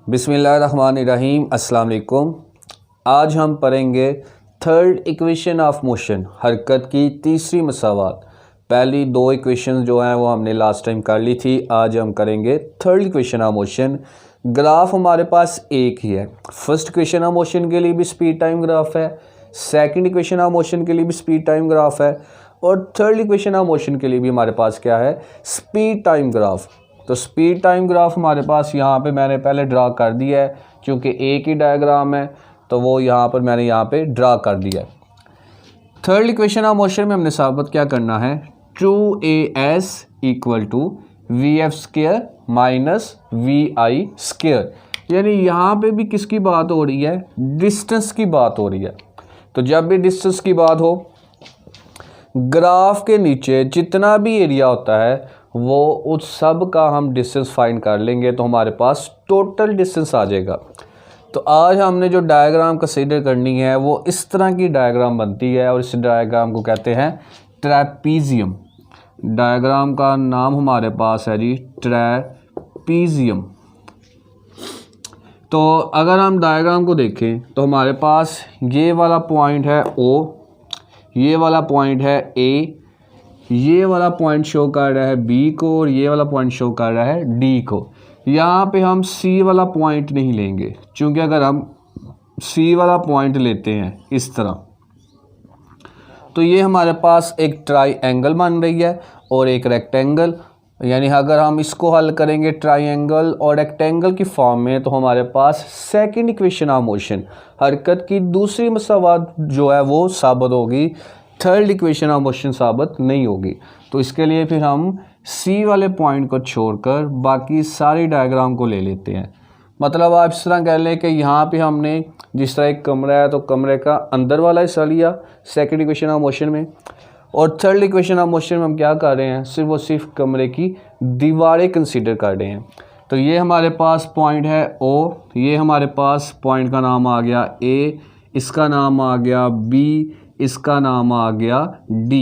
बिस्मिल्लाहिर्रहमानिर्रहीम। अस्सलाम वालेकुम। आज हम पढ़ेंगे थर्ड इक्वेशन ऑफ मोशन, हरकत की तीसरी मसावात। पहली दो इक्वेशन जो हैं वो हमने लास्ट टाइम कर ली थी। आज हम करेंगे third equation of motion. Graph हमारे पास एक ही है। फर्स्ट इक्वेशन ऑफ मोशन के लिए भी स्पीड टाइम ग्राफ है, सेकंड इक्वेशन ऑफ मोशन के लिए भी स्पीड टाइम ग्राफ है, और थर्ड इक्वेशन ऑफ मोशन के लिए भी हमारे पास क्या है, स्पीड टाइम ग्राफ। तो स्पीड टाइम ग्राफ हमारे पास यहाँ पे मैंने पहले ड्रा कर दिया है, क्योंकि एक ही डायग्राम है तो वो यहाँ पर मैंने यहाँ पे ड्रा कर दिया है। थर्ड इक्वेशन ऑफ मोशन में हमने साबित क्या करना है, 2as equal to V F square minus V I square. यानी यहाँ पे भी किसकी बात हो रही है, डिस्टेंस की बात हो रही है। तो जब भी डिस्टेंस की बात हो, ग्राफ के नीचे जितना भी एरिया होता है वो उस सब का हम डिस्टेंस फाइंड कर लेंगे, तो हमारे पास टोटल डिस्टेंस आ जाएगा। तो आज हमने जो डायग्राम कंसीडर करनी है वो इस तरह की डायग्राम बनती है, और इस डायग्राम को कहते हैं ट्रैपीजियम। डायग्राम का नाम हमारे पास है जी ट्रैपीजियम। तो अगर हम डायग्राम को देखें तो हमारे पास ये वाला पॉइंट है O, ये वाला पॉइंट है A, ये वाला पॉइंट शो कर रहा है B को, और ये वाला पॉइंट शो कर रहा है D को। यहाँ पे हम C वाला पॉइंट नहीं लेंगे, क्योंकि अगर हम C वाला पॉइंट लेते हैं इस तरह, तो ये हमारे पास एक ट्राइंगल बन रही है और एक रेक्टेंगल। यानी अगर हम इसको हल करेंगे ट्राइंगल और रेक्टेंगल की फॉर्म में, तो हमारे पास सेकंड इक्वेशन ऑफ मोशन, हरकत की दूसरी मसावात जो है वो साबित होगी, थर्ड इक्वेशन ऑफ मोशन साबित नहीं होगी। तो इसके लिए फिर हम सी वाले पॉइंट को छोड़कर बाकी सारी डायग्राम को ले लेते हैं। मतलब आप इस तरह कह लें कि यहाँ पे हमने जिस तरह एक कमरा है तो कमरे का अंदर वाला हिस्सा लिया सेकंड इक्वेशन ऑफ मोशन में, और थर्ड इक्वेशन ऑफ मोशन में हम क्या कर रहे हैं, सिर्फ और सिर्फ कमरे की दीवारें कंसीडर कर रहे हैं। तो ये हमारे पास पॉइंट है O, ये हमारे पास पॉइंट का नाम आ गया A, इसका नाम आ गया B, इसका नाम आ गया D।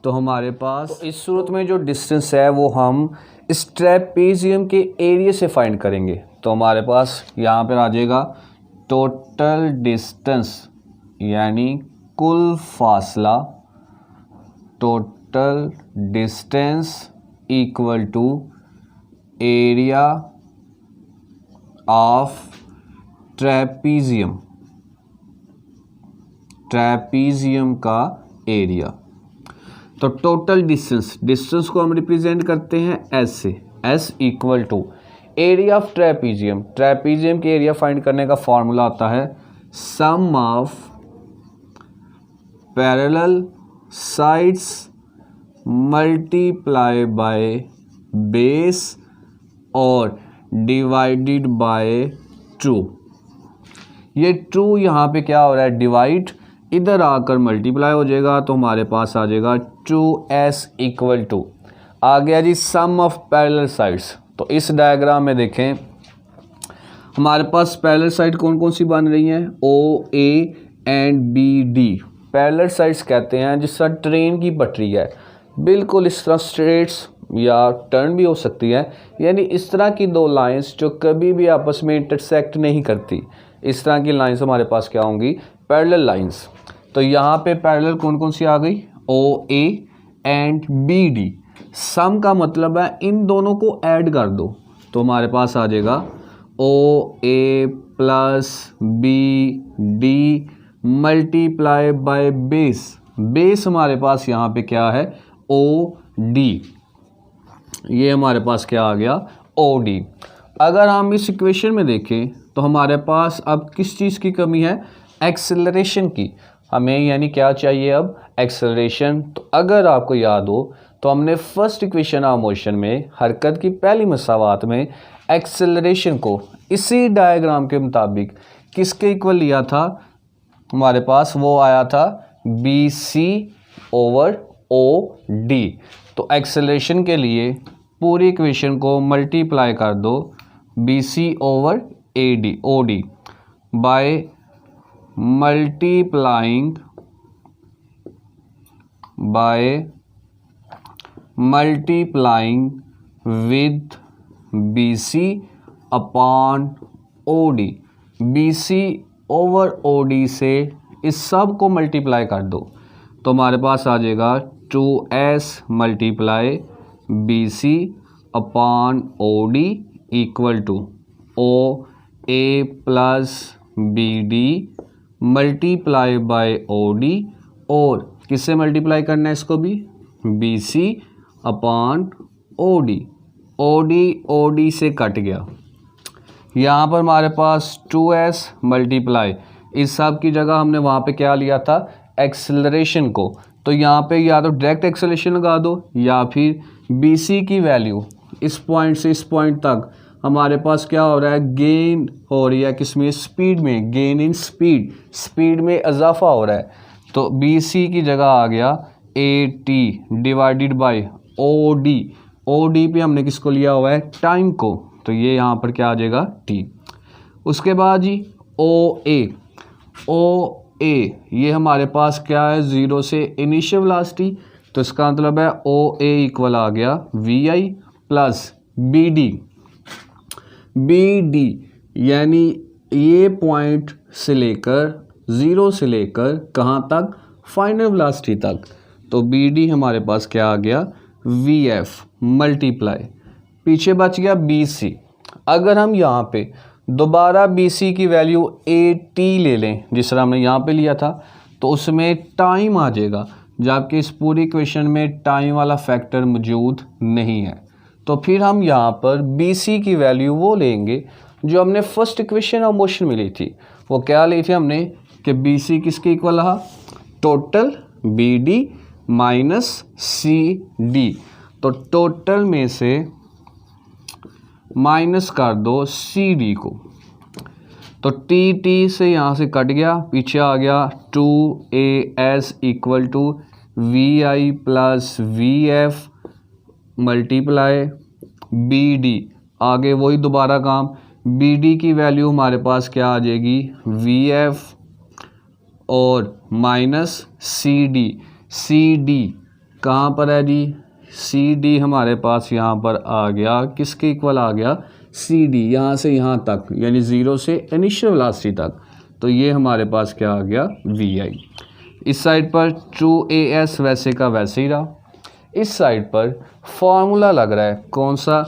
तो हमारे पास तो इस सूरत में जो डिस्टेंस है वो हम इस ट्रैपीजियम के एरिया से फाइंड करेंगे। तो हमारे पास यहाँ पर आ जाएगा टोटल डिस्टेंस, यानी कुल फासला, total distance equal to area of trapezium, trapezium का एरिया। तो टोटल डिस्टेंस, डिस्टेंस को हम रिप्रेजेंट करते हैं S से, S equal to area of trapezium. Trapezium के एरिया फाइंड करने का फॉर्मूला होता है sum of parallel sides multiply by base और डिवाइडेड बाय 2। ये 2 यहाँ पे क्या हो रहा है, डिवाइड, इधर आकर मल्टीप्लाई हो जाएगा, तो हमारे पास आ जाएगा 2s इक्वल टू आ गया जी सम ऑफ पैरेलल साइड्स। तो इस डायग्राम में देखें हमारे पास पैरेलल साइड कौन कौन सी बन रही हैं, OA and BD। Parallel sides कहते हैं जिस तरह ट्रेन की पटरी है, बिल्कुल इस तरह स्ट्रेट्स या टर्न भी हो सकती है, यानी इस तरह की दो लाइंस जो कभी भी आपस में इंटरसेक्ट नहीं करती, इस तरह की लाइंस हमारे पास क्या होंगी, पैरेलल लाइंस। तो यहाँ पे पैरेलल कौन कौन सी आ गई, OA एंड BD। सम का मतलब है इन दोनों को ऐड कर दो, तो हमारे पास आ जाएगा OA plus BD multiply by base. Base हमारे पास यहाँ पे क्या है, OD। ये हमारे पास क्या आ गया, OD। अगर हम इस इक्वेशन में देखें तो हमारे पास अब किस चीज़ की कमी है, एक्सेलरेशन की। हमें यानी क्या चाहिए अब, एक्सेलरेशन। तो अगर आपको याद हो तो हमने फर्स्ट इक्वेशन ऑफ मोशन में, हरकत की पहली मसावात में, एक्सेलरेशन को इसी डायग्राम के मुताबिक किसके इक्वल लिया था, हमारे पास वो आया था BC ओवर OD। तो एक्सेलरेशन के लिए पूरी इक्वेशन को मल्टीप्लाई कर दो BC over OD by multiplying with BC upon O D, B C over O D से इस सब को मल्टीप्लाई कर दो तो हमारे पास आ जाएगा 2s multiply B C upon O D equal to O A plus B D multiply by O D, और किससे मल्टीप्लाई करना है इसको भी, B C upon O D से कट गया। यहाँ पर हमारे पास 2s मल्टीप्लाई, इस सब की जगह हमने वहाँ पे क्या लिया था, एक्सेलरेशन को, तो यहाँ पे या तो डायरेक्ट एक्सेलरेशन लगा दो या फिर bc की वैल्यू इस पॉइंट से इस पॉइंट तक हमारे पास क्या हो रहा है, गेन हो रही है किसमें, स्पीड में, गेन इन स्पीड, स्पीड में इजाफा हो रहा है। तो bc की जगह आ गया at डिवाइडेड बाय ओडी पे हमने किसको लिया हुआ है, टाइम को, तो ये यहाँ पर क्या आ जाएगा t। उसके बाद जी ओ ए ये हमारे पास क्या है, 0 से इनिशियल वेलोसिटी, तो इसका मतलब है ओ ए इक्वल आ गया V I plus B D, यानी ये पॉइंट से लेकर 0 से लेकर कहाँ तक, फाइनल वेलोसिटी तक, तो बी डी हमारे पास क्या आ गया, वी एफ मल्टीप्लाई, पीछे बच गया बी सी। अगर हम यहाँ पे दोबारा बी सी की वैल्यू ए टी ले लें जिस तरह हमने यहाँ पे लिया था, तो उसमें टाइम आ जाएगा, जबकि इस पूरी इक्वेशन में टाइम वाला फैक्टर मौजूद नहीं है। तो फिर हम यहाँ पर बी सी की वैल्यू वो लेंगे जो हमने फर्स्ट इक्वेशन ऑफ मोशन में ली थी। वो क्या ली थी हमने कि बी सी किसके इक्वल रहा, total B D minus C D, तो टोटल में से माइनस कर दो सी डी को, तो टी से यहाँ से कट गया, पीछे आ गया 2as equal to V I plus V F multiply B D, आगे वही दोबारा काम, बी डी की वैल्यू हमारे पास क्या आ जाएगी, वी एफ और माइनस सी डी कहाँ पर है जी, सी डी हमारे पास यहाँ पर आ गया, किसके इक्वल आ गया, सी डी, यहाँ से यहाँ तक, यानी 0 से इनिशियल वेलोसिटी तक, तो ये हमारे पास क्या आ गया, वी आई। इस साइड पर 2as वैसे का वैसे ही रहा। इस साइड पर फॉर्मूला लग रहा है कौन सा,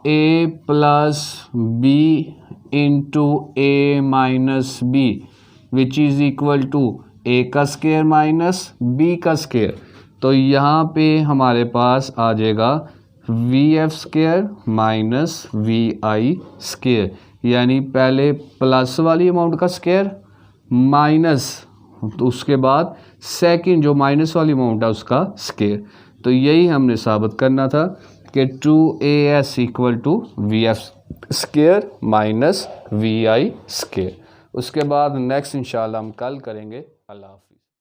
a plus B into A minus B which is equal to a का स्क्वायर माइनस b का स्क्वायर, तो यहाँ पे हमारे पास आ जाएगा V F square minus V I square, यानी पहले प्लस वाली अमाउंट का स्क्वायर माइनस, तो उसके बाद सेकंड जो माइनस वाली अमाउंट है उसका स्क्वायर। तो यही हमने साबित करना था कि 2as equal to V F square minus V I square. उसके बाद नेक्स्ट इंशाल्लाह हम कल करेंगे। अल्लाह हाफ़िज़।